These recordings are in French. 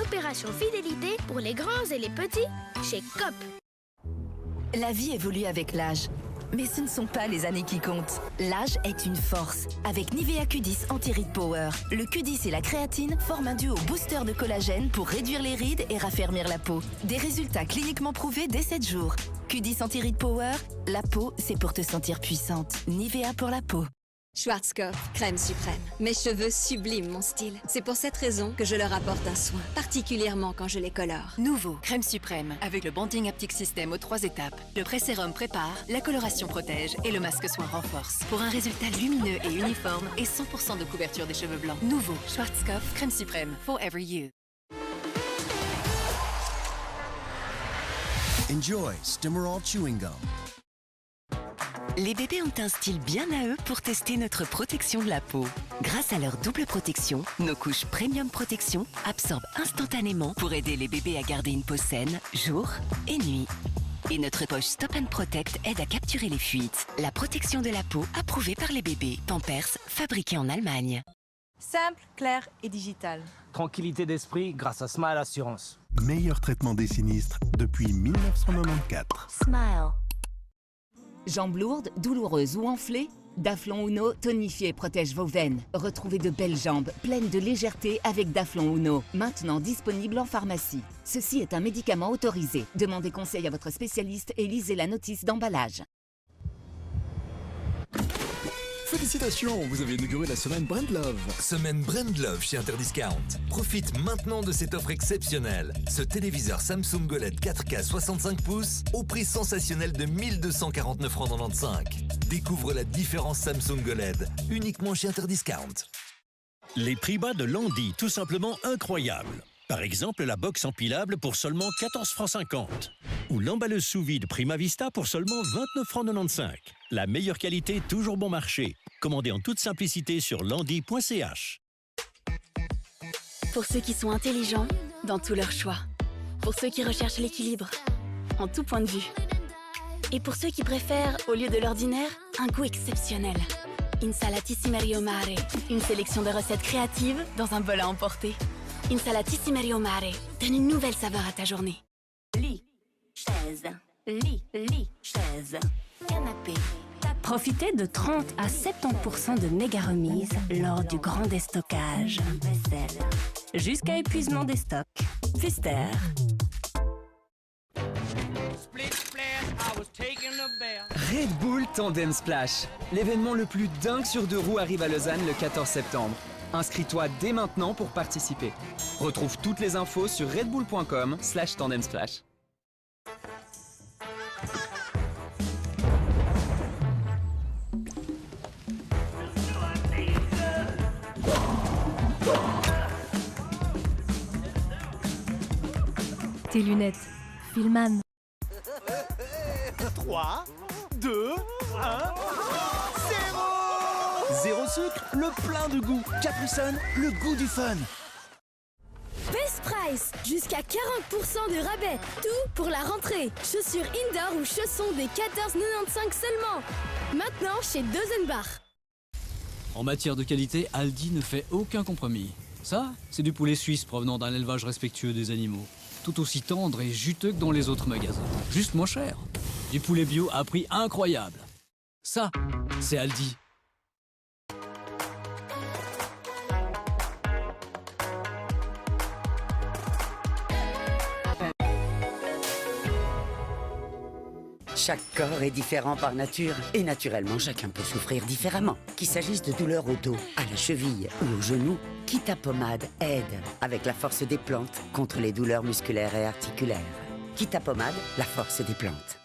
l'opération fidélité pour les grands et les petits chez Coop. La vie évolue avec l'âge. Mais ce ne sont pas les années qui comptent. L'âge est une force. Avec Nivea Q10 Anti-Rides Power, le Q10 et la créatine forment un duo booster de collagène pour réduire les rides et raffermir la peau. Des résultats cliniquement prouvés dès 7 jours. Q10 Anti-Rides Power, la peau, c'est pour te sentir puissante. Nivea pour la peau. Schwarzkopf, crème suprême. Mes cheveux subliment mon style. C'est pour cette raison que je leur apporte un soin, particulièrement quand je les colore. Nouveau, crème suprême, avec le Bonding Haptic System aux 3 étapes. Le pré-sérum prépare, la coloration protège et le masque soin renforce. Pour un résultat lumineux et uniforme et 100% de couverture des cheveux blancs. Nouveau, Schwarzkopf, crème suprême, Forever You. Enjoy Stimorol Chewing Gum. Les bébés ont un style bien à eux pour tester notre protection de la peau. Grâce à leur double protection, nos couches Premium Protection absorbent instantanément pour aider les bébés à garder une peau saine, jour et nuit. Et notre poche Stop & Protect aide à capturer les fuites. La protection de la peau approuvée par les bébés. Pampers, fabriqué en Allemagne. Simple, clair et digital. Tranquillité d'esprit grâce à Smile Assurance. Meilleur traitement des sinistres depuis 1994. Smile. Jambes lourdes, douloureuses ou enflées? Daflon Uno tonifie et protège vos veines. Retrouvez de belles jambes, pleines de légèreté avec Daflon Uno. Maintenant disponible en pharmacie. Ceci est un médicament autorisé. Demandez conseil à votre spécialiste et lisez la notice d'emballage. Félicitations, vous avez inauguré la semaine Brand Love. Semaine Brand Love chez Interdiscount. Profite maintenant de cette offre exceptionnelle. Ce téléviseur Samsung OLED 4K 65 pouces au prix sensationnel de 1249,95 francs. Découvre la différence Samsung OLED uniquement chez Interdiscount. Les prix bas de Landy, tout simplement incroyables. Par exemple, la box empilable pour seulement 14,50 francs. Ou l'emballeuse sous vide Prima Vista pour seulement 29,95 francs. La meilleure qualité, toujours bon marché. Commandez en toute simplicité sur landy.ch. Pour ceux qui sont intelligents dans tous leurs choix. Pour ceux qui recherchent l'équilibre en tout point de vue. Et pour ceux qui préfèrent, au lieu de l'ordinaire, un goût exceptionnel. Insalatissime Mare, une sélection de recettes créatives dans un bol à emporter. Insalatissime Mare donne une nouvelle saveur à ta journée. Lit, chaise, chaise, canapé. Profitez de 30 à 70% de méga remises lors du grand déstockage. Jusqu'à épuisement des stocks. Pfister. Red Bull Tandem Splash. L'événement le plus dingue sur 2 roues arrive à Lausanne le 14 septembre. Inscris-toi dès maintenant pour participer. Retrouve toutes les infos sur redbull.com/tandemsplash. Tes lunettes, Filman. 3, 2, 1, 0 ! Zéro sucre, le plein de goût. Capri-Sun, le goût du fun. Best Price, jusqu'à 40% de rabais. Tout pour la rentrée. Chaussures indoor ou chaussons des 14,95 seulement. Maintenant chez Dozenbach. En matière de qualité, Aldi ne fait aucun compromis. Ça, c'est du poulet suisse provenant d'un élevage respectueux des animaux. Tout aussi tendre et juteux que dans les autres magasins. Juste moins cher. Du poulet bio à prix incroyable. Ça, c'est Aldi. Chaque corps est différent par nature et naturellement chacun peut souffrir différemment. Qu'il s'agisse de douleurs au dos, à la cheville ou au genou, Kita Pommade aide avec la force des plantes contre les douleurs musculaires et articulaires. Kita Pommade, la force des plantes.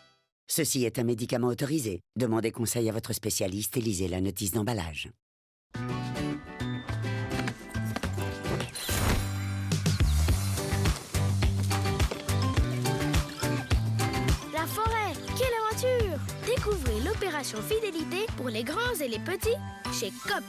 Ceci est un médicament autorisé. Demandez conseil à votre spécialiste et lisez la notice d'emballage. La forêt, quelle aventure! Découvrez l'opération fidélité pour les grands et les petits chez Coop.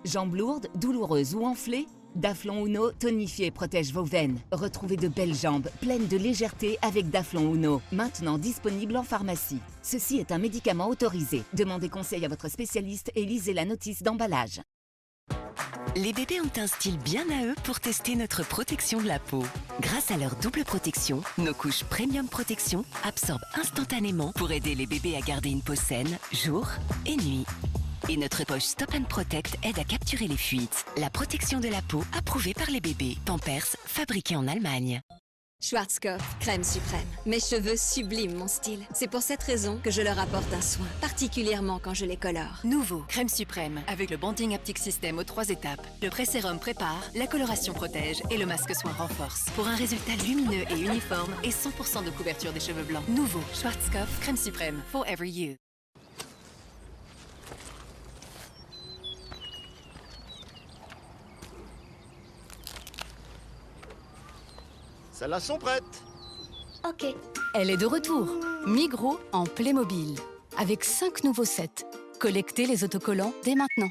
Jambes lourdes, douloureuses ou enflées? Daflon Uno tonifie et protège vos veines. Retrouvez de belles jambes pleines de légèreté avec Daflon Uno. Maintenant disponible en pharmacie. Ceci est un médicament autorisé. Demandez conseil à votre spécialiste et lisez la notice d'emballage. Les bébés ont un style bien à eux pour tester notre protection de la peau. Grâce à leur double protection, nos couches Premium Protection absorbent instantanément pour aider les bébés à garder une peau saine, jour et nuit. Et notre poche Stop & Protect aide à capturer les fuites. La protection de la peau approuvée par les bébés. Pampers, fabriqué en Allemagne. Schwarzkopf, crème suprême. Mes cheveux subliment mon style. C'est pour cette raison que je leur apporte un soin, particulièrement quand je les colore. Nouveau, crème suprême, avec le Bonding Haptic System aux 3 étapes. Le pré-sérum prépare, la coloration protège et le masque soin renforce. Pour un résultat lumineux et uniforme et 100% de couverture des cheveux blancs. Nouveau, Schwarzkopf, crème suprême, Forever You. Celles-là sont prêtes. Ok. Elle est de retour. Migros en Playmobil. Avec 5 nouveaux sets. Collectez les autocollants dès maintenant.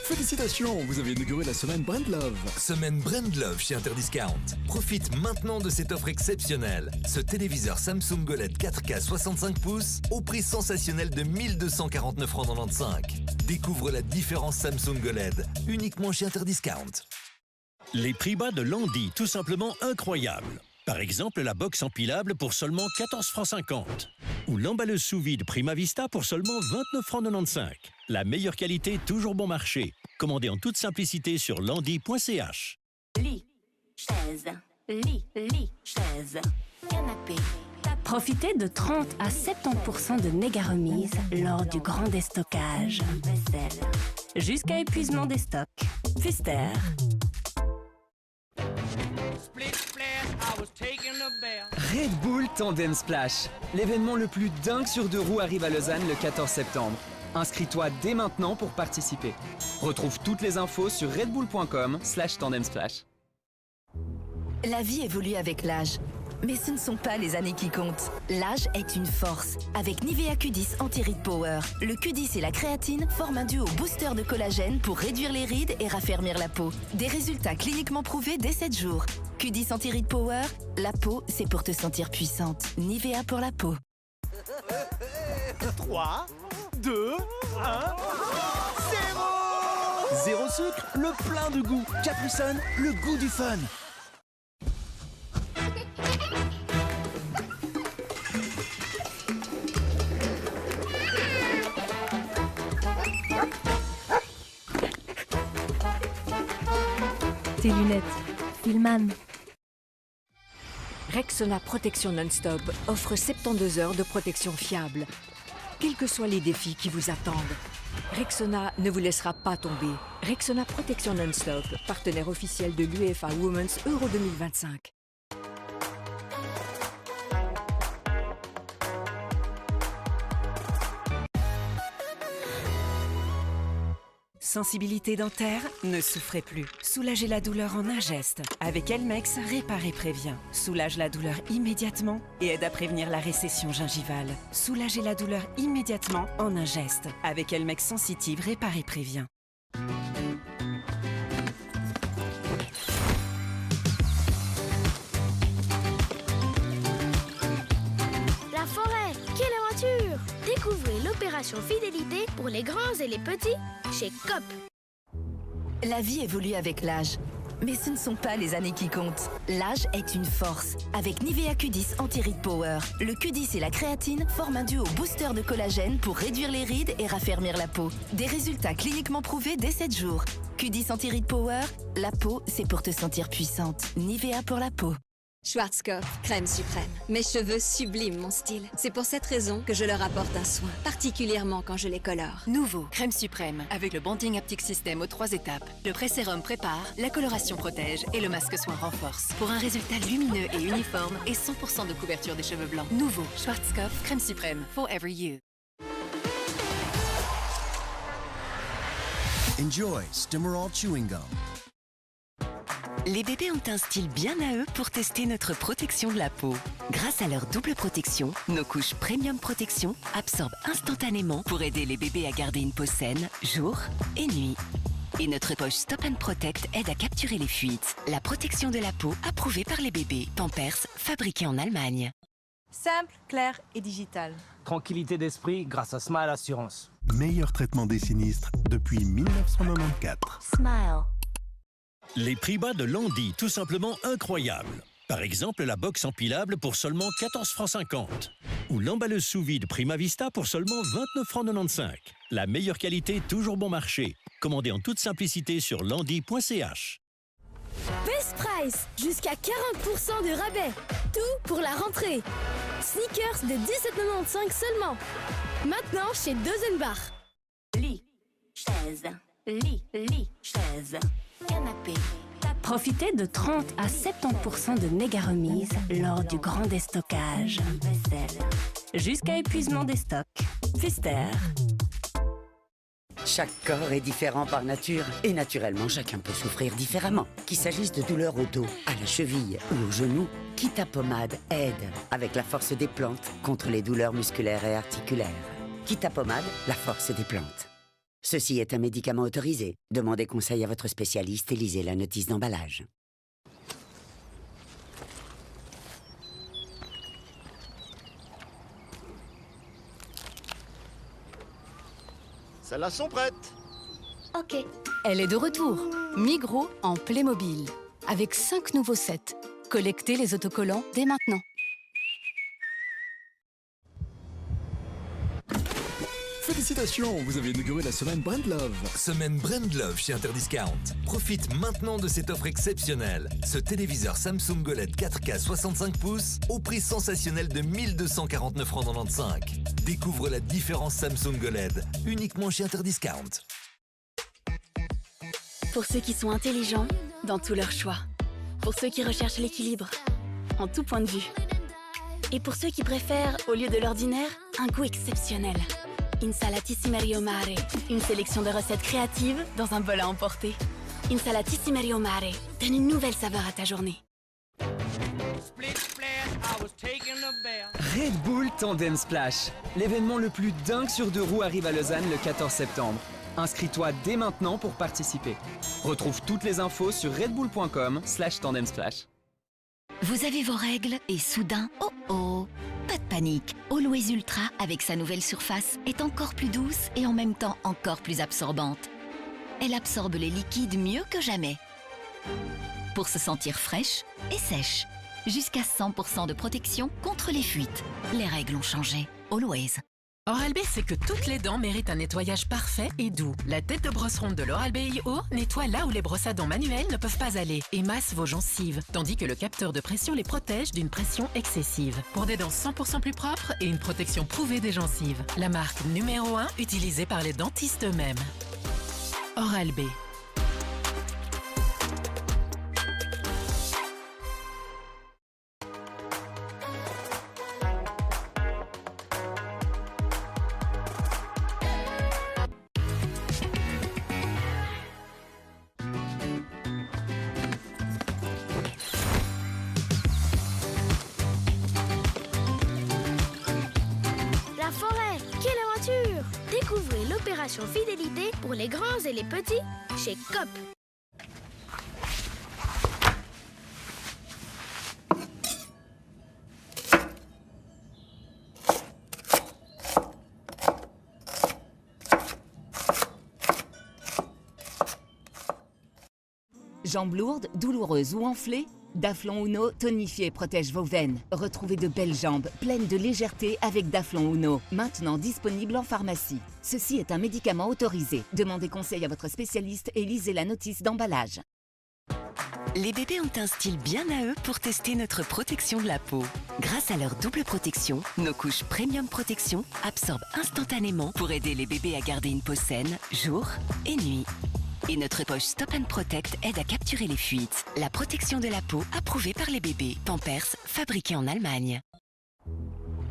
Félicitations, vous avez inauguré la semaine Brand Love. Semaine Brand Love chez Interdiscount. Profite maintenant de cette offre exceptionnelle. Ce téléviseur Samsung OLED 4K 65 pouces au prix sensationnel de 1249,95 €. Découvre la différence Samsung OLED uniquement chez Interdiscount. Les prix bas de Landy, tout simplement incroyables. Par exemple, la box empilable pour seulement 14,50 francs. Ou l'emballeuse sous vide Prima Vista pour seulement 29,95 francs. La meilleure qualité, toujours bon marché. Commandez en toute simplicité sur landy.ch. Lit, chaise, lit, chaise, canapé. Profitez de 30 à 70% de méga remises lors du grand déstockage. Jusqu'à épuisement des stocks. Pfister. Red Bull Tandem Splash. L'événement le plus dingue sur 2 roues arrive à Lausanne le 14 septembre. Inscris-toi dès maintenant pour participer. Retrouve toutes les infos sur redbull.com/tandemsplash. La vie évolue avec l'âge. Mais ce ne sont pas les années qui comptent. L'âge est une force. Avec Nivea Q10 Anti-Rides Power, le Q10 et la créatine forment un duo booster de collagène pour réduire les rides et raffermir la peau. Des résultats cliniquement prouvés dès 7 jours. Q10 Anti-Rides Power, la peau, c'est pour te sentir puissante. Nivea pour la peau. 3, 2, 1... Zéro sucre, le plein de goût. Capri Sun, le goût du fun. Tes lunettes. Filman. Rexona Protection Non-Stop offre 72 heures de protection fiable. Quels que soient les défis qui vous attendent, Rexona ne vous laissera pas tomber. Rexona Protection Non-Stop, partenaire officiel de l'UEFA Women's Euro 2025. Sensibilité dentaire? Ne souffrez plus. Soulagez la douleur en un geste. Avec Elmex, répare et prévient. Soulage la douleur immédiatement et aide à prévenir la récession gingivale. Soulagez la douleur immédiatement en un geste. Avec Elmex Sensitive, répare et prévient. La forêt, quelle aventure! Découvrez l'opération fidélité pour les grands et les petits chez Coop. La vie évolue avec l'âge. Mais ce ne sont pas les années qui comptent. L'âge est une force. Avec Nivea Q10 Anti-Rides Power, le Q10 et la créatine forment un duo booster de collagène pour réduire les rides et raffermir la peau. Des résultats cliniquement prouvés dès 7 jours. Q10 Anti-Rides Power, la peau, c'est pour te sentir puissante. Nivea pour la peau. Schwarzkopf, crème suprême. Mes cheveux subliment mon style. C'est pour cette raison que je leur apporte un soin, particulièrement quand je les colore. Nouveau, crème suprême, avec le Bonding Haptic System aux 3 étapes. Le pré-sérum prépare, la coloration protège et le masque soin renforce. Pour un résultat lumineux et uniforme et 100% de couverture des cheveux blancs. Nouveau, Schwarzkopf, crème suprême, Forever You. Enjoy Stimorol Chewing Gum. Les bébés ont un style bien à eux pour tester notre protection de la peau. Grâce à leur double protection, nos couches Premium Protection absorbent instantanément pour aider les bébés à garder une peau saine, jour et nuit. Et notre poche Stop & Protect aide à capturer les fuites. La protection de la peau approuvée par les bébés. Pampers, fabriqué en Allemagne. Simple, clair et digital. Tranquillité d'esprit grâce à Smile Assurance. Meilleur traitement des sinistres depuis 1994. Smile. Les prix bas de Landy, tout simplement incroyables. Par exemple, la box empilable pour seulement 14,50 francs. Ou l'emballeuse sous vide Prima Vista pour seulement 29,95 francs. La meilleure qualité, toujours bon marché. Commandez en toute simplicité sur landy.ch. Best Price, jusqu'à 40% de rabais. Tout pour la rentrée. Sneakers de 17,95 seulement. Maintenant chez Dozenbach. Lit, chaise, lit, chaise, canapé. Profitez de 30 à 70% de méga remises lors du grand déstockage. Jusqu'à épuisement des stocks. Pfister. Chaque corps est différent par nature et naturellement chacun peut souffrir différemment. Qu'il s'agisse de douleurs au dos, à la cheville ou au genou, Kita Pommade aide avec la force des plantes contre les douleurs musculaires et articulaires. Kita Pommade, la force des plantes. Ceci est un médicament autorisé. Demandez conseil à votre spécialiste et lisez la notice d'emballage. Celles-là sont prêtes. Ok. Elle est de retour. Migros en Playmobil. Avec 5 nouveaux sets. Collectez les autocollants dès maintenant. Félicitations, vous avez inauguré la semaine Brand Love. Semaine Brand Love chez Interdiscount. Profite maintenant de cette offre exceptionnelle. Ce téléviseur Samsung OLED 4K 65 pouces au prix sensationnel de 1249,95 francs. Découvre la différence Samsung OLED uniquement chez Interdiscount. Pour ceux qui sont intelligents dans tous leurs choix. Pour ceux qui recherchent l'équilibre en tout point de vue. Et pour ceux qui préfèrent, au lieu de l'ordinaire, un goût exceptionnel. Insalatissime Mare, une sélection de recettes créatives dans un bol à emporter. Insalatissime Mare, donne une nouvelle saveur à ta journée. Red Bull Tandem Splash. L'événement le plus dingue sur deux roues arrive à Lausanne le 14 septembre. Inscris-toi dès maintenant pour participer. Retrouve toutes les infos sur redbull.com/tandemsplash. Vous avez vos règles et soudain, oh, pas de panique. Always Ultra, avec sa nouvelle surface, est encore plus douce et en même temps encore plus absorbante. Elle absorbe les liquides mieux que jamais. Pour se sentir fraîche et sèche. Jusqu'à 100% de protection contre les fuites. Les règles ont changé. Always. Oral-B sait que toutes les dents méritent un nettoyage parfait et doux. La tête de brosse ronde de l'Oral-B iO nettoie là où les brosses à dents manuelles ne peuvent pas aller et masse vos gencives, tandis que le capteur de pression les protège d'une pression excessive. Pour des dents 100% plus propres et une protection prouvée des gencives. La marque numéro 1 utilisée par les dentistes eux-mêmes. Oral-B. La forêt, quelle aventure! Découvrez l'opération fidélité pour les grands et les petits chez Coop. Jambes lourdes, douloureuses ou enflées? Daflon Uno tonifie et protège vos veines. Retrouvez de belles jambes pleines de légèreté avec Daflon Uno. Maintenant disponible en pharmacie. Ceci est un médicament autorisé. Demandez conseil à votre spécialiste et lisez la notice d'emballage. Les bébés ont un style bien à eux pour tester notre protection de la peau. Grâce à leur double protection, nos couches Premium Protection absorbent instantanément pour aider les bébés à garder une peau saine, jour et nuit. Et notre poche Stop & Protect aide à capturer les fuites. La protection de la peau approuvée par les bébés. Pampers, fabriqué en Allemagne.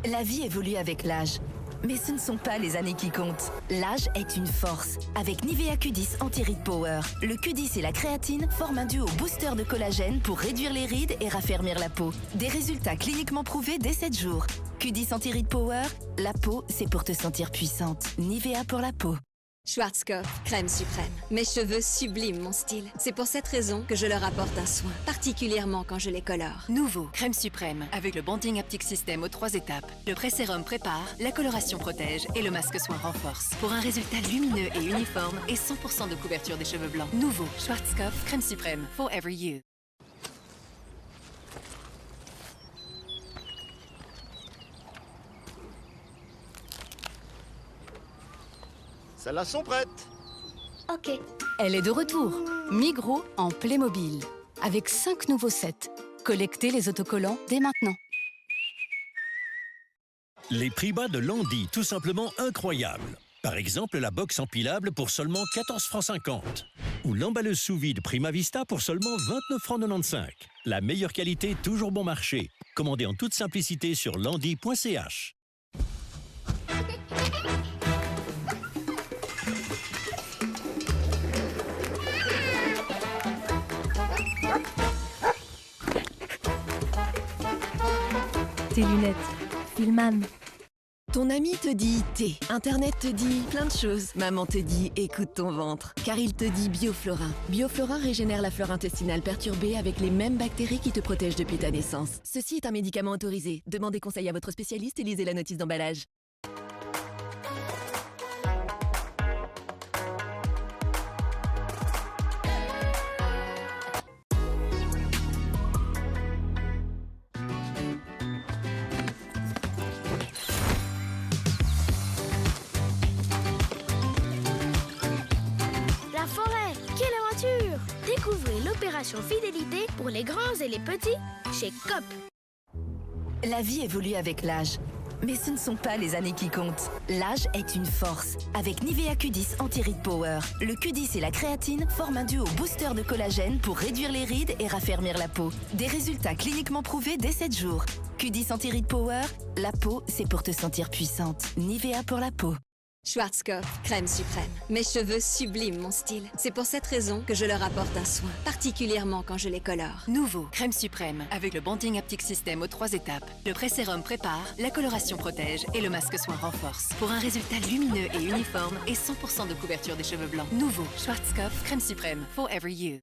La vie évolue avec l'âge. Mais ce ne sont pas les années qui comptent. L'âge est une force. Avec Nivea Q10 Anti-Rides Power, le Q10 et la créatine forment un duo booster de collagène pour réduire les rides et raffermir la peau. Des résultats cliniquement prouvés dès 7 jours. Q10 Anti-Rides Power, la peau, c'est pour te sentir puissante. Nivea pour la peau. Schwarzkopf, crème suprême. Mes cheveux subliment mon style. C'est pour cette raison que je leur apporte un soin, particulièrement quand je les colore. Nouveau, crème suprême, avec le Bonding Haptic System aux 3 étapes. Le pré-sérum prépare, la coloration protège et le masque soin renforce. Pour un résultat lumineux et uniforme et 100% de couverture des cheveux blancs. Nouveau, Schwarzkopf, crème suprême, Forever You. Celles-là sont prêtes. Ok. Elle est de retour. Migros en Playmobil. Avec 5 nouveaux sets. Collectez les autocollants dès maintenant. Les prix bas de Landy, tout simplement incroyables. Par exemple, la box empilable pour seulement 14,50 francs. Ou l'emballeuse sous vide Prima Vista pour seulement 29,95 francs. La meilleure qualité, toujours bon marché. Commandez en toute simplicité sur landy.ch. Tes lunettes, Filmam. Ton ami te dit thé, Internet te dit plein de choses. Maman te dit écoute ton ventre, car il te dit Bioflorin. Bioflorin régénère la flore intestinale perturbée avec les mêmes bactéries qui te protègent depuis ta naissance. Ceci est un médicament autorisé. Demandez conseil à votre spécialiste et lisez la notice d'emballage. Découvrez l'opération fidélité pour les grands et les petits chez Coop. La vie évolue avec l'âge. Mais ce ne sont pas les années qui comptent. L'âge est une force. Avec Nivea Q10 Anti-Rides Power, le Q10 et la créatine forment un duo booster de collagène pour réduire les rides et raffermir la peau. Des résultats cliniquement prouvés dès 7 jours. Q10 Anti-Rides Power, la peau, c'est pour te sentir puissante. Nivea pour la peau. Schwarzkopf, crème suprême. Mes cheveux subliment mon style. C'est pour cette raison que je leur apporte un soin, particulièrement quand je les colore. Nouveau, crème suprême, avec le Bonding Haptic System aux 3 étapes. Le pré-sérum prépare, la coloration protège et le masque soin renforce. Pour un résultat lumineux et uniforme et 100% de couverture des cheveux blancs. Nouveau, Schwarzkopf, crème suprême, Forever You.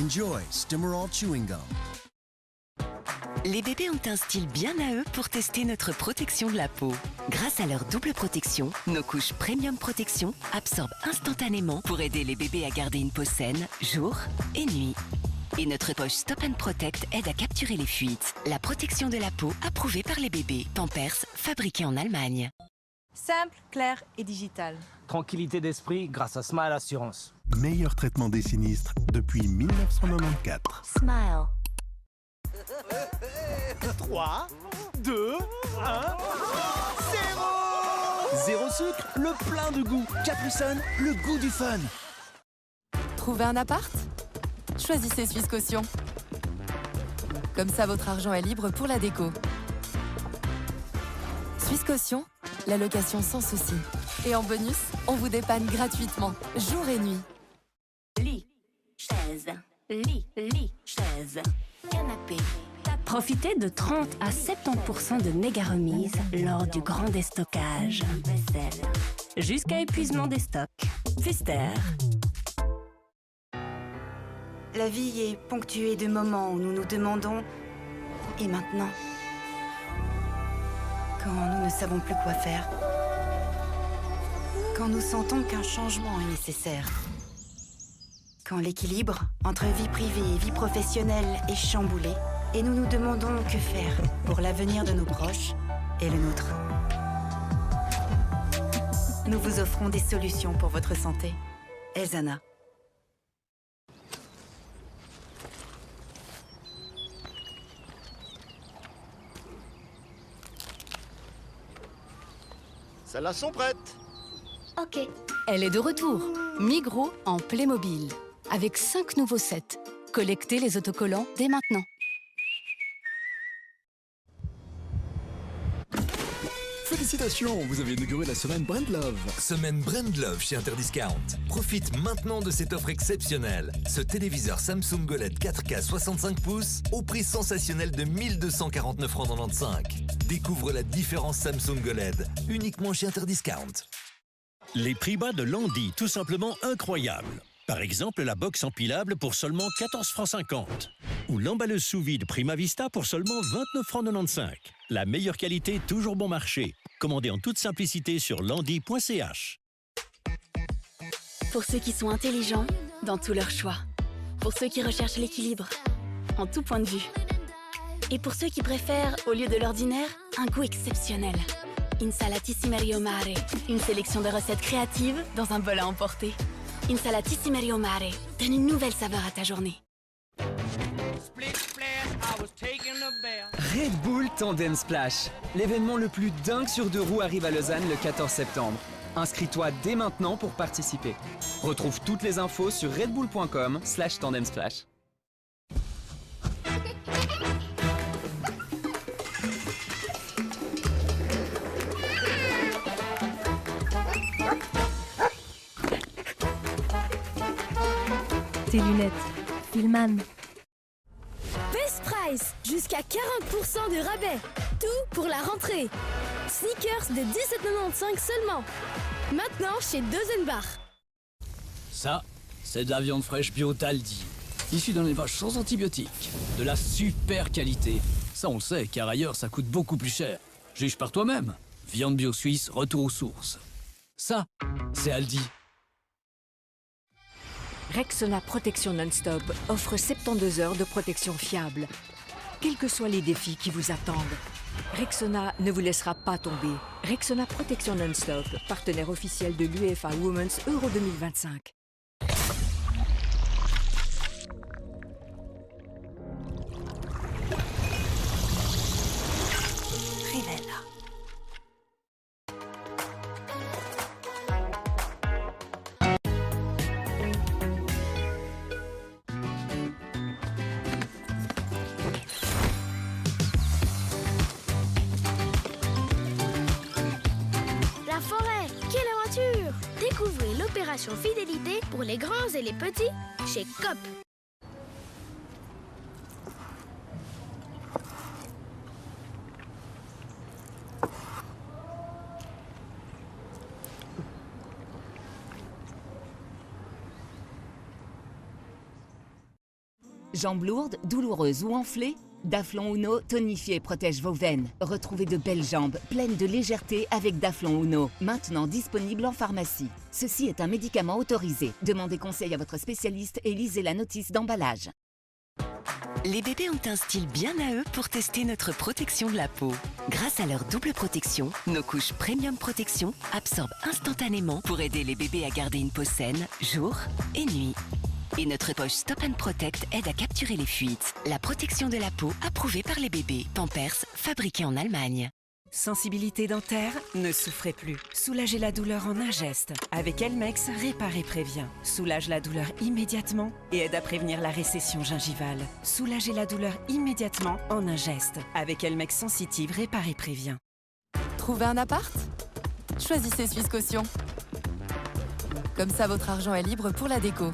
Enjoy Stimorol Chewing Gum. Les bébés ont un style bien à eux pour tester notre protection de la peau. Grâce à leur double protection, nos couches Premium Protection absorbent instantanément pour aider les bébés à garder une peau saine, jour et nuit. Et notre poche Stop & Protect aide à capturer les fuites. La protection de la peau approuvée par les bébés. Pampers, fabriqué en Allemagne. Simple, clair et digital. Tranquillité d'esprit grâce à Smile Assurance. Meilleur traitement des sinistres depuis 1994. Smile. 3, 2, 1, 0 Zéro sucre, le plein de goût. Capri Sun, le goût du fun. Trouvez un appart? Choisissez Suisse Caution. Comme ça, votre argent est libre pour la déco. Suisse Caution, la location sans souci. Et en bonus, on vous dépanne gratuitement, jour et nuit. Lit, chaise, lit, chaise, canapé. Profitez de 30 à 70% de méga remises lors du grand déstockage. Jusqu'à épuisement des stocks. Pfister. La vie est ponctuée de moments où nous nous demandons « Et maintenant ?» Quand nous ne savons plus quoi faire. Quand nous sentons qu'un changement est nécessaire. Quand l'équilibre entre vie privée et vie professionnelle est chamboulé. Et nous nous demandons que faire pour l'avenir de nos proches et le nôtre. Nous vous offrons des solutions pour votre santé. Elzana. Celles-là sont prêtes. Ok. Elle est de retour. Migros en Playmobil. Avec 5 nouveaux sets. Collectez les autocollants dès maintenant. Félicitations, vous avez inauguré la semaine Brand Love. Semaine Brand Love chez Interdiscount. Profite maintenant de cette offre exceptionnelle. Ce téléviseur Samsung OLED 4K 65 pouces au prix sensationnel de 1249,95 €. Découvre la différence Samsung OLED uniquement chez Interdiscount. Les prix bas de Landy, tout simplement incroyables. Par exemple, la box empilable pour seulement 14,50 €. Ou l'emballeuse sous vide Prima Vista pour seulement 29,95 €. La meilleure qualité, toujours bon marché. Commandez en toute simplicité sur landy.ch. Pour ceux qui sont intelligents dans tous leurs choix. Pour ceux qui recherchent l'équilibre en tout point de vue. Et pour ceux qui préfèrent, au lieu de l'ordinaire, un goût exceptionnel. Insalatissime Mare. Une sélection de recettes créatives dans un bol à emporter. Insalatissime Mare donne une nouvelle saveur à ta journée. Red Bull Tandem Splash. L'événement le plus dingue sur 2 roues arrive à Lausanne le 14 septembre. Inscris-toi dès maintenant pour participer. Retrouve toutes les infos sur redbull.com/tandemsplash. Tes lunettes, Filman. Best Price, jusqu'à 40% de rabais. Tout pour la rentrée. Sneakers de 17,95 € seulement. Maintenant chez Dozenbach. Ça, c'est de la viande fraîche bio d'Aldi. Issue d'un élevage sans antibiotiques. De la super qualité. Ça, on le sait, car ailleurs, ça coûte beaucoup plus cher. Juge par toi-même. Viande bio suisse, retour aux sources. Ça, c'est Aldi. Rexona Protection Non-Stop offre 72 heures de protection fiable. Quels que soient les défis qui vous attendent, Rexona ne vous laissera pas tomber. Rexona Protection Non-Stop, partenaire officiel de l'UEFA Women's Euro 2025. Rivella. La forêt, quelle aventure! Découvrez l'opération fidélité pour les grands et les petits chez Coop. Jambes lourdes, douloureuses ou enflées? Daflon Uno tonifie et protège vos veines. Retrouvez de belles jambes pleines de légèreté avec Daflon Uno, maintenant disponible en pharmacie. Ceci est un médicament autorisé. Demandez conseil à votre spécialiste et lisez la notice d'emballage. Les bébés ont un style bien à eux pour tester notre protection de la peau. Grâce à leur double protection, nos couches Premium Protection absorbent instantanément pour aider les bébés à garder une peau saine, jour et nuit. Et notre poche Stop & Protect aide à capturer les fuites. La protection de la peau approuvée par les bébés. Pampers, fabriqué en Allemagne. Sensibilité dentaire? Ne souffrez plus. Soulagez la douleur en un geste. Avec Elmex, répare et prévient. Soulage la douleur immédiatement et aide à prévenir la récession gingivale. Soulagez la douleur immédiatement en un geste. Avec Elmex Sensitive, répare et prévient. Trouvez un appart? Choisissez Suisse Caution. Comme ça, votre argent est libre pour la déco.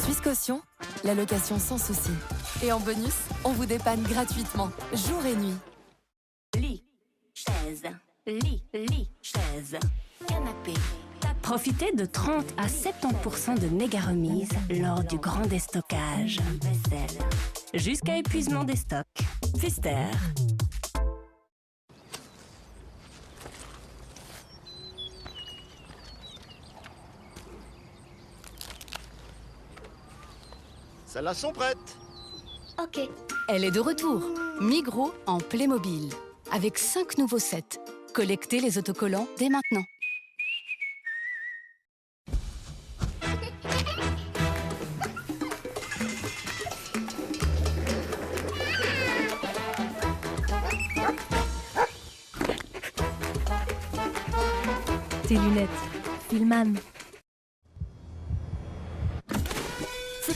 Suisse Caution, la location sans souci. Et en bonus, on vous dépanne gratuitement, jour et nuit. Lit, chaise, lit, chaise, canapé. Profitez de 30 à 70% de méga remises lors du grand déstockage. Jusqu'à épuisement des stocks. Pfister. Celles-là sont prêtes. Ok. Elle est de retour. Migros en Playmobil. Avec 5 nouveaux sets. Collectez les autocollants dès maintenant. Tes lunettes, Filman.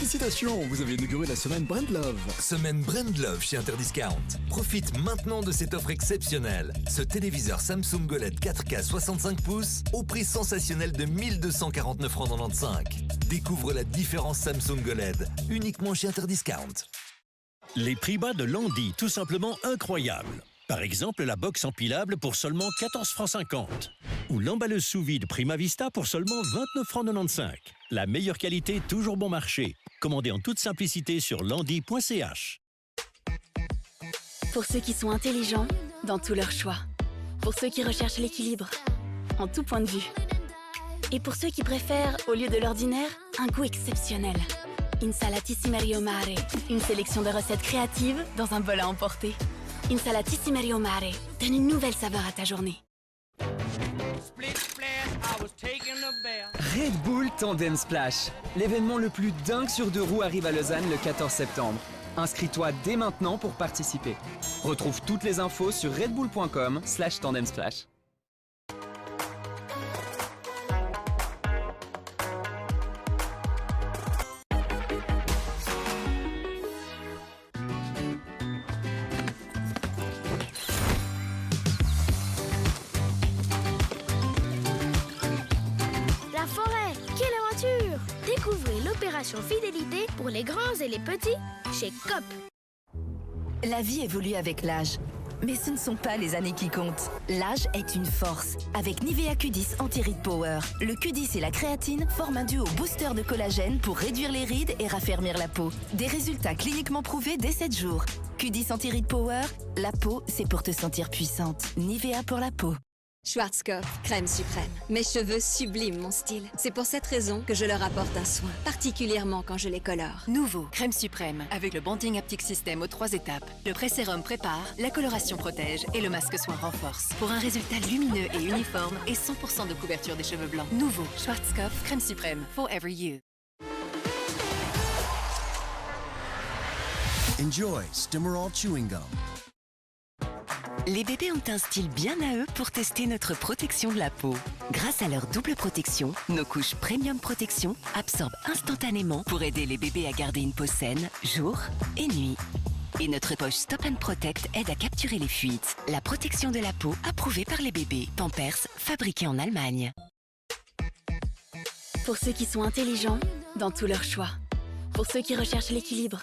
Félicitations, vous avez inauguré la semaine Brand Love. Semaine Brand Love chez Interdiscount. Profite maintenant de cette offre exceptionnelle. Ce téléviseur Samsung OLED 4K 65 pouces au prix sensationnel de 1249,95 €. Découvre la différence Samsung OLED uniquement chez Interdiscount. Les prix bas de Landy, tout simplement incroyables. Par exemple, la box empilable pour seulement 14,50 €. Ou l'emballeuse sous vide Prima Vista pour seulement 29,95 €. La meilleure qualité, toujours bon marché. Commandez en toute simplicité sur landy.ch. Pour ceux qui sont intelligents dans tous leurs choix. Pour ceux qui recherchent l'équilibre en tout point de vue. Et pour ceux qui préfèrent, au lieu de l'ordinaire, un goût exceptionnel. Insalatissime Mare. Une sélection de recettes créatives dans un bol à emporter. Insalatissime Mare donne une nouvelle saveur à ta journée. Red Bull Tandem Splash. L'événement le plus dingue sur 2 roues arrive à Lausanne le 14 septembre. Inscris-toi dès maintenant pour participer. Retrouve toutes les infos sur redbull.com/tandemsplash. La forêt, quelle aventure! Découvrez l'opération fidélité pour les grands et les petits chez Coop. La vie évolue avec l'âge. Mais ce ne sont pas les années qui comptent. L'âge est une force. Avec Nivea Q10 Anti-Rides Power, le Q10 et la créatine forment un duo booster de collagène pour réduire les rides et raffermir la peau. Des résultats cliniquement prouvés dès 7 jours. Q10 Anti-Rides Power, la peau, c'est pour te sentir puissante. Nivea pour la peau. Schwarzkopf, crème suprême. Mes cheveux subliment mon style. C'est pour cette raison que je leur apporte un soin, particulièrement quand je les colore. Nouveau, crème suprême, avec le Bonding Haptic System aux 3 étapes. Le pré-sérum prépare, la coloration protège et le masque soin renforce. Pour un résultat lumineux et uniforme et 100% de couverture des cheveux blancs. Nouveau, Schwarzkopf, crème suprême, Forever You. Enjoy Stimorol Chewing Gum. Les bébés ont un style bien à eux pour tester notre protection de la peau. Grâce à leur double protection, nos couches Premium Protection absorbent instantanément pour aider les bébés à garder une peau saine, jour et nuit. Et notre poche Stop and Protect aide à capturer les fuites. La protection de la peau approuvée par les bébés. Pampers, fabriqué en Allemagne. Pour ceux qui sont intelligents dans tous leurs choix. Pour ceux qui recherchent l'équilibre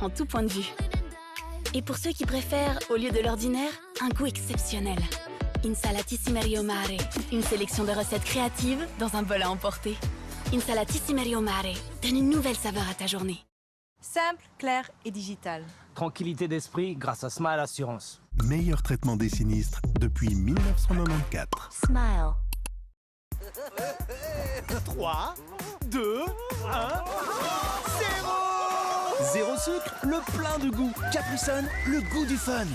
en tout point de vue. Et pour ceux qui préfèrent, au lieu de l'ordinaire, un goût exceptionnel. Insalatissime Mare. Une sélection de recettes créatives dans un bol à emporter. Insalatissime Mare donne une nouvelle saveur à ta journée. Simple, clair et digital. Tranquillité d'esprit grâce à Smile Assurance. Meilleur traitement des sinistres depuis 1994. Smile. 3, 2, 1... Zéro sucre, le plein de goût. Capri-Sun, le goût du fun.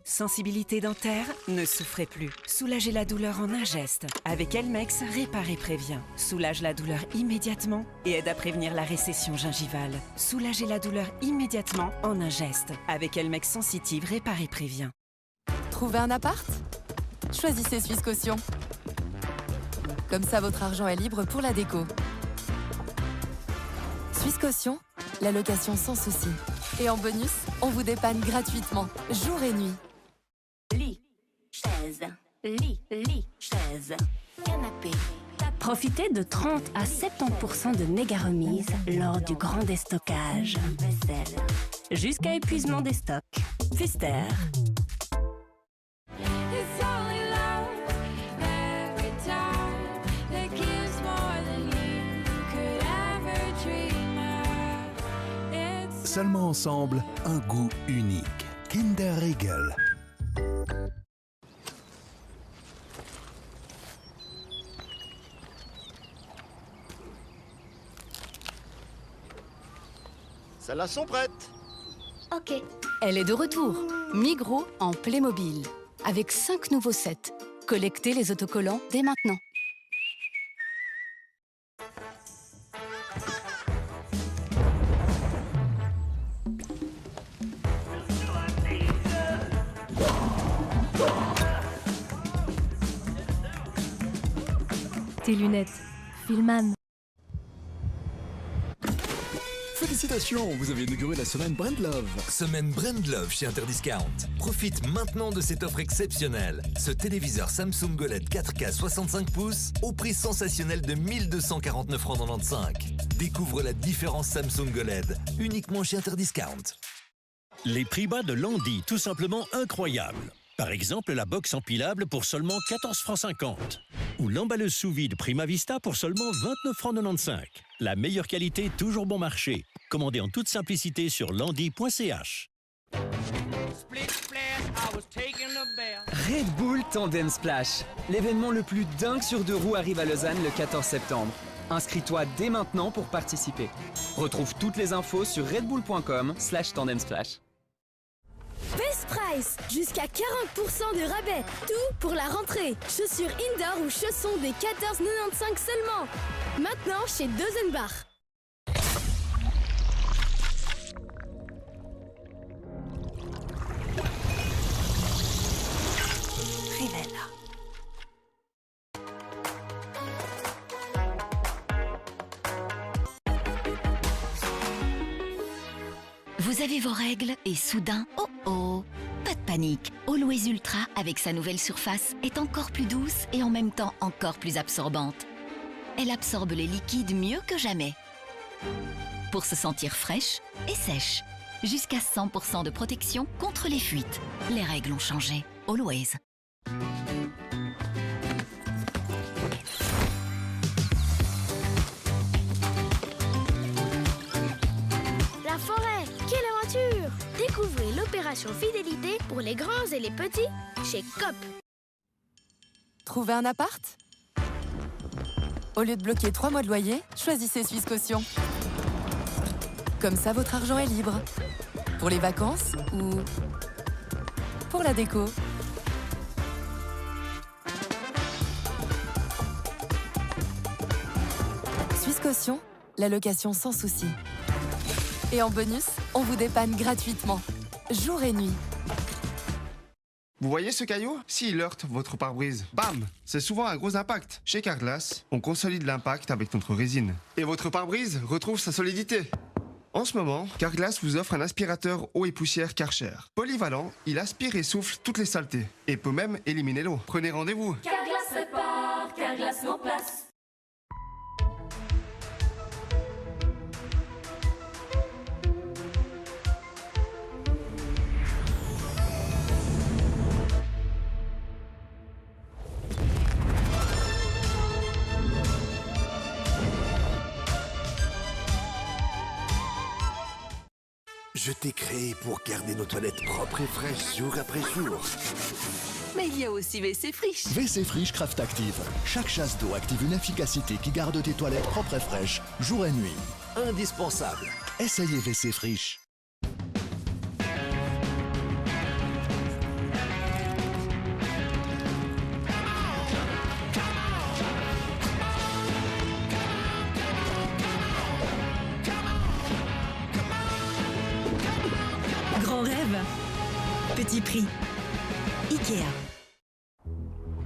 Sensibilité dentaire, ne souffrez plus. Soulagez la douleur en un geste. Avec Elmex, répare et prévient. Soulage la douleur immédiatement et aide à prévenir la récession gingivale. Soulagez la douleur immédiatement en un geste. Avec Elmex Sensitive, répare et prévient. Trouvez un appart? Choisissez Suisse Caution. Comme ça, votre argent est libre pour la déco. Suisse Caution, la location sans souci. Et en bonus, on vous dépanne gratuitement, jour et nuit. Lit, chaise, chaise, canapé. Profitez de 30 à 70% de méga remises lors du grand déstockage. Vaisselle. Jusqu'à épuisement des stocks. Pfister. Seulement ensemble, un goût unique. Kinder Riegel. Celles-là sont prêtes. Ok. Elle est de retour. Migros en Playmobil. Avec 5 nouveaux sets. Collectez les autocollants dès maintenant. Tes lunettes, Filman. Félicitations, vous avez inauguré la semaine Brand Love. Semaine Brand Love chez Interdiscount. Profite maintenant de cette offre exceptionnelle. Ce téléviseur Samsung OLED 4K 65 pouces au prix sensationnel de 1249,95 francs. Découvre la différence Samsung OLED uniquement chez Interdiscount. Les prix bas de Landy, tout simplement incroyables. Par exemple, la box empilable pour seulement 14,50 francs. Ou l'emballeuse sous vide Prima Vista pour seulement 29,95 francs. La meilleure qualité, toujours bon marché. Commandez en toute simplicité sur landy.ch. Red Bull Tandem Splash. L'événement le plus dingue sur deux roues arrive à Lausanne le 14 septembre. Inscris-toi dès maintenant pour participer. Retrouve toutes les infos sur redbull.com/tandemsplash. Best Price, jusqu'à 40% de rabais. Tout pour la rentrée. Chaussures indoor ou chaussons des 14,95 seulement. Maintenant chez Dozenbach. Rivella. Vous avez vos règles et soudain, oh, pas de panique. Always Ultra, avec sa nouvelle surface, est encore plus douce et en même temps encore plus absorbante. Elle absorbe les liquides mieux que jamais. Pour se sentir fraîche et sèche. Jusqu'à 100% de protection contre les fuites. Les règles ont changé. Always. La forêt, quelle aventure! Découvrez l'opération fidélité pour les grands et les petits chez Coop. Trouver un appart? Au lieu de bloquer 3 mois de loyer, choisissez Suisse Caution. Comme ça, votre argent est libre. Pour les vacances ou pour la déco. Suisse Caution, la location sans souci. Et en bonus, on vous dépanne gratuitement, jour et nuit. Vous voyez ce caillou? S'il heurte votre pare-brise, bam! C'est souvent un gros impact. Chez Carglass, on consolide l'impact avec notre résine. Et votre pare-brise retrouve sa solidité. En ce moment, Carglass vous offre un aspirateur eau et poussière Karcher. Polyvalent, il aspire et souffle toutes les saletés. Et peut même éliminer l'eau. Prenez rendez-vous. Carglass répare, Carglass remplace. Je t'ai créé pour garder nos toilettes propres et fraîches jour après jour. Mais il y a aussi WC Frisch. WC Frisch Craft Active. Chaque chasse d'eau active une efficacité qui garde tes toilettes propres et fraîches jour et nuit. Indispensable. Essayez WC Frisch. Grand rêve, petit prix. Ikea.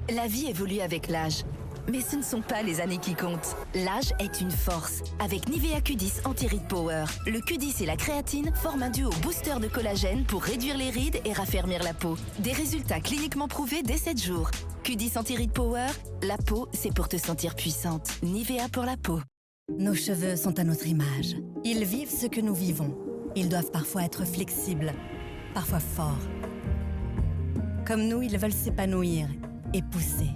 La vie évolue avec l'âge. Mais ce ne sont pas les années qui comptent. L'âge est une force. Avec Nivea Q10 Anti-Rides Power, le Q10 et la créatine forment un duo booster de collagène pour réduire les rides et raffermir la peau. Des résultats cliniquement prouvés dès 7 jours. Q10 Anti-Rides Power, la peau, c'est pour te sentir puissante. Nivea pour la peau. Nos cheveux sont à notre image. Ils vivent ce que nous vivons. Ils doivent parfois être flexibles, parfois forts. Comme nous, ils veulent s'épanouir et pousser.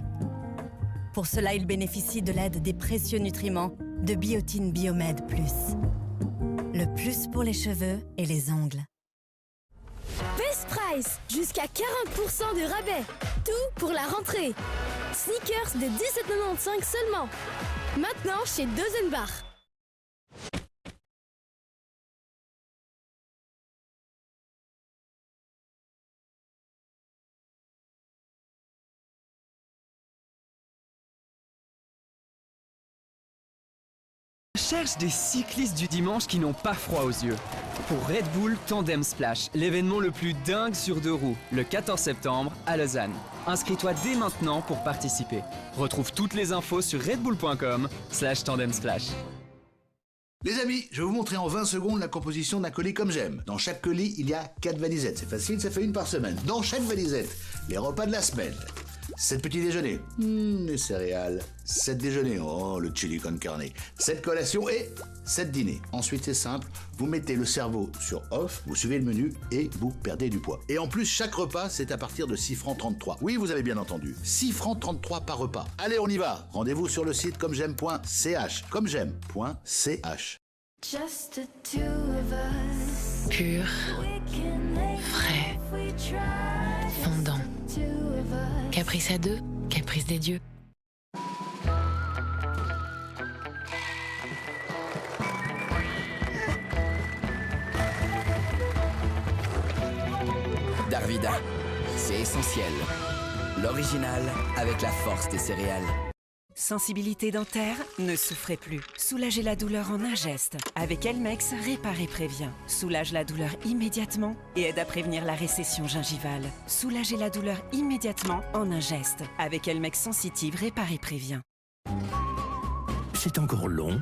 Pour cela, ils bénéficient de l'aide des précieux nutriments de Biotine Biomed Plus. Le plus pour les cheveux et les ongles. Best Price, jusqu'à 40% de rabais. Tout pour la rentrée. Sneakers de 17,95 seulement. Maintenant chez Dozenbach. Cherche des cyclistes du dimanche qui n'ont pas froid aux yeux. Pour Red Bull Tandem Splash, l'événement le plus dingue sur deux roues, le 14 septembre à Lausanne. Inscris-toi dès maintenant pour participer. Retrouve toutes les infos sur redbull.com/tandemsplash. Les amis, je vais vous montrer en 20 secondes la composition d'un colis comme j'aime. Dans chaque colis, il y a 4 valisettes. C'est facile, ça fait une par semaine. Dans chaque valisette, les repas de la semaine. 7 petits déjeuners. Les céréales. 7 déjeuners. Oh, le chili con carne. 7 collations et 7 dîners. Ensuite, c'est simple. Vous mettez le cerveau sur off, vous suivez le menu et vous perdez du poids. Et en plus, chaque repas, c'est à partir de 6 francs 33. Oui, vous avez bien entendu. 6 francs 33 par repas. Allez, on y va. Rendez-vous sur le site commej'aime.ch. Commej'aime.ch. Just the two of us. Pur, frais, fondant. Caprice à deux, caprice des dieux. Darvida, c'est essentiel. L'original avec la force des céréales. Sensibilité dentaire? Ne souffrez plus. Soulagez la douleur en un geste. Avec Elmex, répare et prévient. Soulage la douleur immédiatement et aide à prévenir la récession gingivale. Soulagez la douleur immédiatement en un geste. Avec Elmex Sensitive, répare et prévient. C'est encore long.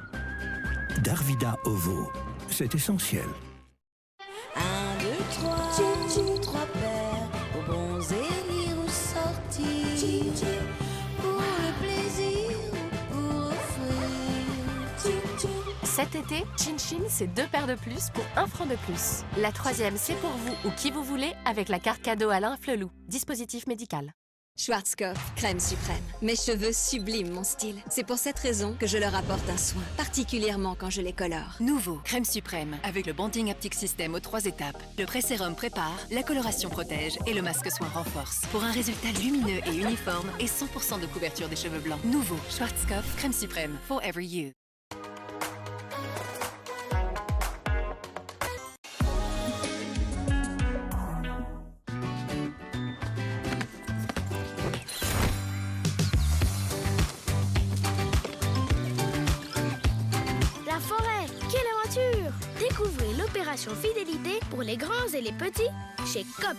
Darvida Ovo, c'est essentiel. 1, 2, 3, trois paires, aux bons élire ou sortir. Pour le plaisir, pour offrir. Cet été, Chin Chin, c'est 2 paires de plus pour 1 franc de plus. La troisième, c'est pour vous ou qui vous voulez avec la carte cadeau Alain Flelou. Dispositif médical. Schwarzkopf, crème suprême. Mes cheveux subliment mon style. C'est pour cette raison que je leur apporte un soin, particulièrement quand je les colore. Nouveau, crème suprême, avec le Bonding Haptic System aux 3 étapes. Le pré-sérum prépare, la coloration protège et le masque soin renforce. Pour un résultat lumineux et uniforme et 100% de couverture des cheveux blancs. Nouveau, Schwarzkopf, crème suprême, Forever You. La forêt, quelle aventure! Découvrez l'opération fidélité pour les grands et les petits chez COP.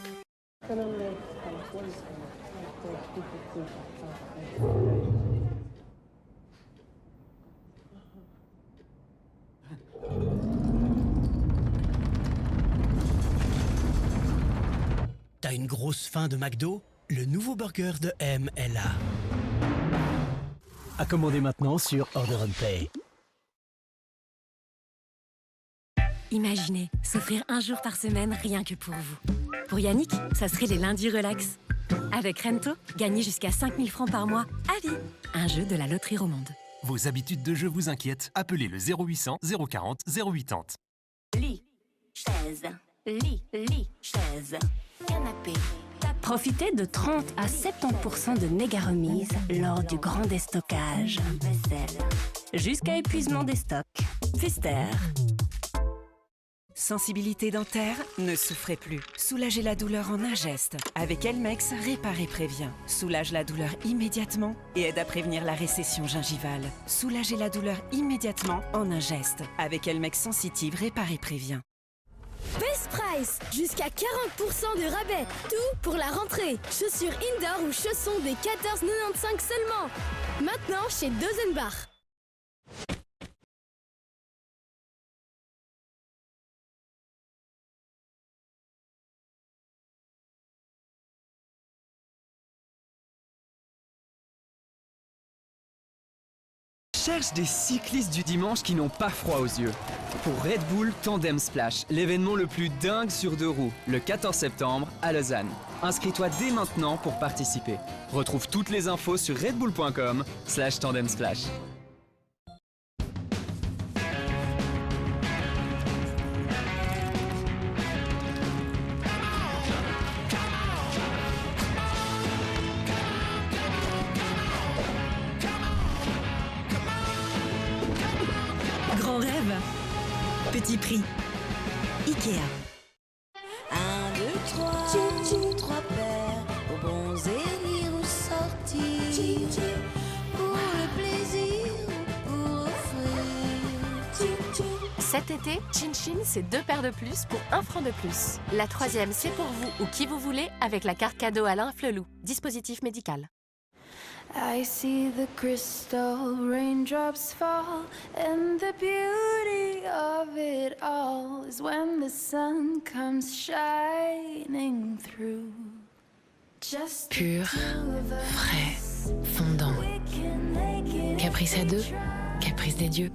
T'as une grosse faim de McDo? Le nouveau burger de M est là. À commander maintenant sur Order and Pay. Imaginez, s'offrir un jour par semaine rien que pour vous. Pour Yannick, ça serait les lundis relax. Avec Rento, gagnez jusqu'à 5 000 francs par mois à vie. Un jeu de la loterie romande. Vos habitudes de jeu vous inquiètent? Appelez le 0800 040 080. Lit, chaise, lit, chaise, canapé. Profitez de 30 à 70% de méga remises lors du grand déstockage. Vaisselle. Jusqu'à épuisement des stocks. Pfister. Sensibilité dentaire? Ne souffrez plus. Soulagez la douleur en un geste. Avec Elmex, répare et prévient. Soulage la douleur immédiatement et aide à prévenir la récession gingivale. Soulagez la douleur immédiatement en un geste. Avec Elmex Sensitive, répare et prévient. Best Price, jusqu'à 40% de rabais. Tout pour la rentrée. Chaussures indoor ou chaussons des 14,95 seulement. Maintenant chez Dozenbach. Cherche des cyclistes du dimanche qui n'ont pas froid aux yeux. Pour Red Bull Tandem Splash, l'événement le plus dingue sur 2 roues, le 14 septembre à Lausanne. Inscris-toi dès maintenant pour participer. Retrouve toutes les infos sur redbull.com/tandemsplash. Grand rêve. Petit prix. Ikea. 1, 2, 3 paires, aux bons élire ou sortir. Pour le plaisir, pour offrir. Cet été, Chin Chin, c'est 2 paires de plus pour 1 franc de plus. La troisième, c'est pour vous ou qui vous voulez avec la carte cadeau Alain Flelou. Dispositif médical. I see the crystal raindrops fall, and the beauty of it all is when the sun comes shining through. Just Pur, frais, fondant. Caprice à deux, caprice des dieux.